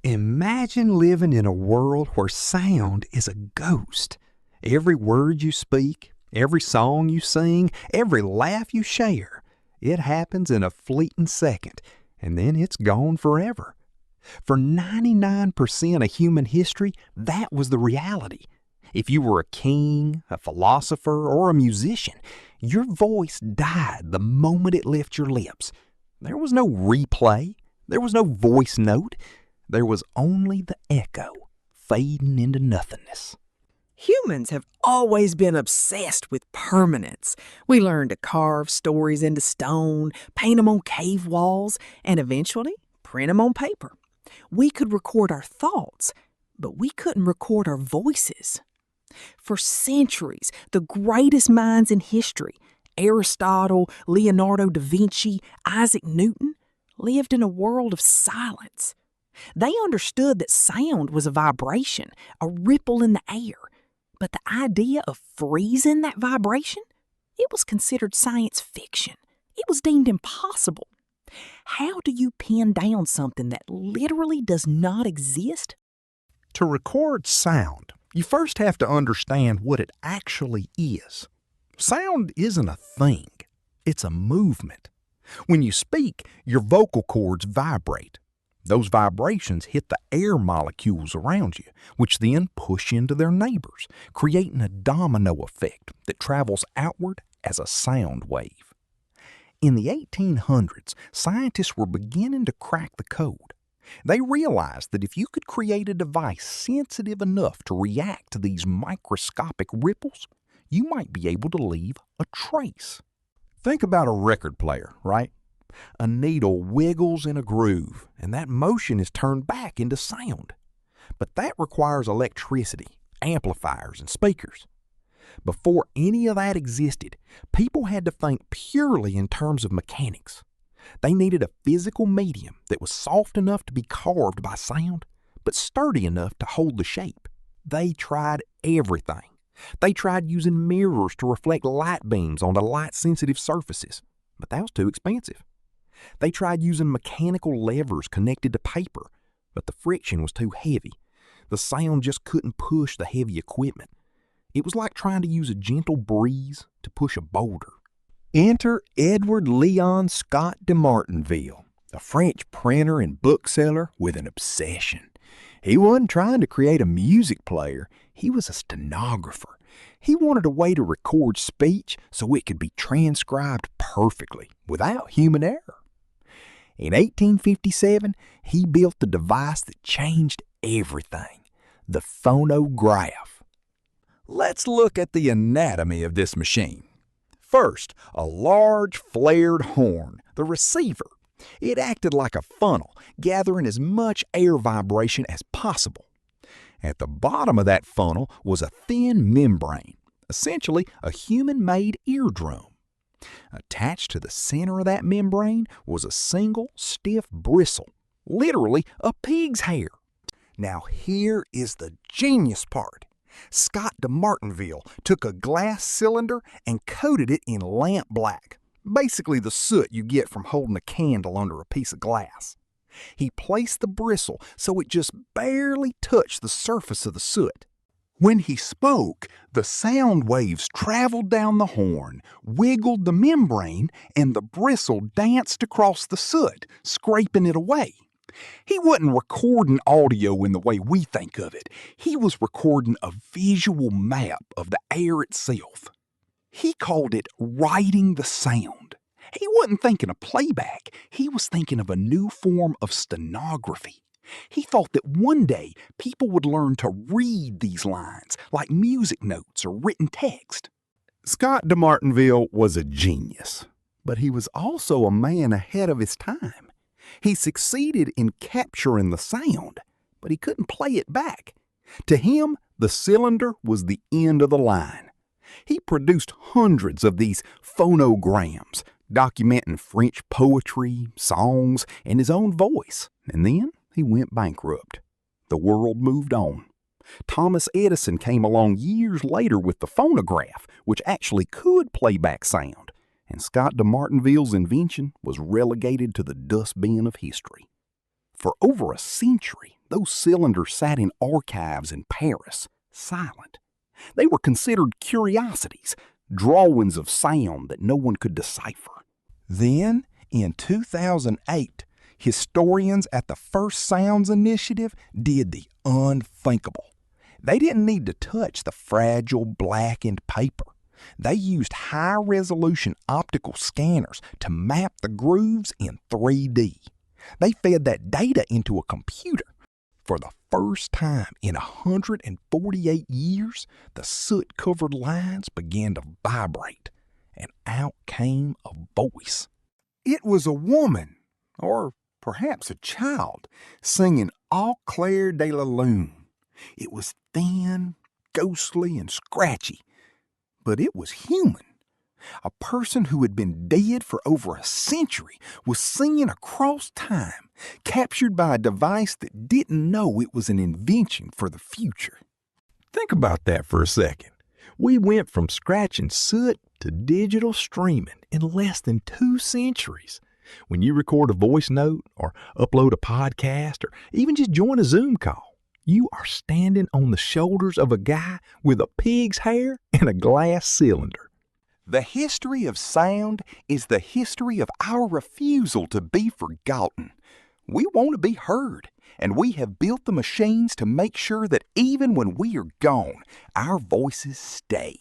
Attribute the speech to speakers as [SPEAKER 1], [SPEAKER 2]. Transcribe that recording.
[SPEAKER 1] Imagine living in a world where sound is a ghost. Every word you speak, every song you sing, every laugh you share, it happens in a fleeting second, and then it's gone forever. For 99% of human history, that was the reality. If you were a king, a philosopher, or a musician, your voice died the moment it left your lips. There was no replay. There was no voice note. There was only the echo, fading into nothingness.
[SPEAKER 2] Humans have always been obsessed with permanence. We learned to carve stories into stone, paint them on cave walls, and eventually print them on paper. We could record our thoughts, but we couldn't record our voices. For centuries, the greatest minds in history, Aristotle, Leonardo da Vinci, Isaac Newton, lived in a world of silence. They understood that sound was a vibration, a ripple in the air. But the idea of freezing that vibration, it was considered science fiction. It was deemed impossible. How do you pin down something that literally does not exist?
[SPEAKER 3] To record sound, you first have to understand what it actually is. Sound isn't a thing. It's a movement. When you speak, your vocal cords vibrate. Those vibrations hit the air molecules around you, which then push into their neighbors, creating a domino effect that travels outward as a sound wave. In the 1800s, scientists were beginning to crack the code. They realized that if you could create a device sensitive enough to react to these microscopic ripples, you might be able to leave a trace. Think about a record player, right? A needle wiggles in a groove, and that motion is turned back into sound. But that requires electricity, amplifiers, and speakers. Before any of that existed, people had to think purely in terms of mechanics. They needed a physical medium that was soft enough to be carved by sound, but sturdy enough to hold the shape. They tried everything. They tried using mirrors to reflect light beams onto light-sensitive surfaces, but that was too expensive. They tried using mechanical levers connected to paper, but the friction was too heavy. The sound just couldn't push the heavy equipment. It was like trying to use a gentle breeze to push a boulder.
[SPEAKER 1] Enter Edward Leon Scott de Martinville, a French printer and bookseller with an obsession. He wasn't trying to create a music player, he was a stenographer. He wanted a way to record speech so it could be transcribed perfectly, without human error. In 1857, he built the device that changed everything, the phonograph. Let's look at the anatomy of this machine. First, a large flared horn, the receiver. It acted like a funnel, gathering as much air vibration as possible. At the bottom of that funnel was a thin membrane, essentially a human-made eardrum. Attached to the center of that membrane was a single stiff bristle, literally a pig's hair. Now here is the genius part. Scott de Martinville took a glass cylinder and coated it in lamp black, basically the soot you get from holding a candle under a piece of glass. He placed the bristle so it just barely touched the surface of the soot. When he spoke, the sound waves traveled down the horn, wiggled the membrane, and the bristle danced across the soot, scraping it away. He wasn't recording audio in the way we think of it. He was recording a visual map of the air itself. He called it writing the sound. He wasn't thinking of playback. He was thinking of a new form of stenography. He thought that one day people would learn to read these lines like music notes or written text.
[SPEAKER 3] Scott de Martinville was a genius, but he was also a man ahead of his time. He succeeded in capturing the sound, but he couldn't play it back. To him, the cylinder was the end of the line. He produced hundreds of these phonograms, documenting French poetry, songs, and his own voice, and then he went bankrupt. The world moved on. Thomas Edison came along years later with the phonograph, which actually could play back sound, and Scott de Martinville's invention was relegated to the dustbin of history. For over a century, Those cylinders sat in archives in Paris, silent. They were considered curiosities, drawings of sound that no one could decipher. Then, in 2008, historians at the First Sounds Initiative did the unthinkable. They didn't need to touch the fragile blackened paper. They used high-resolution optical scanners to map the grooves in 3D. They fed that data into a computer. For the first time in 148 years, the soot-covered lines began to vibrate, and out came a voice. It was a woman, or perhaps a child, singing Au Clair de la Lune. It was thin, ghostly, and scratchy, but it was human. A person who had been dead for over a century was singing across time, captured by a device that didn't know it was an invention for the future. Think about that for a second. We went from scratching soot to digital streaming in less than 2 centuries. When you record a voice note or upload a podcast or even just join a Zoom call, you are standing on the shoulders of a guy with a pig's hair and a glass cylinder. The history of sound is the history of our refusal to be forgotten. We want to be heard, and we have built the machines to make sure that even when we are gone, our voices stay.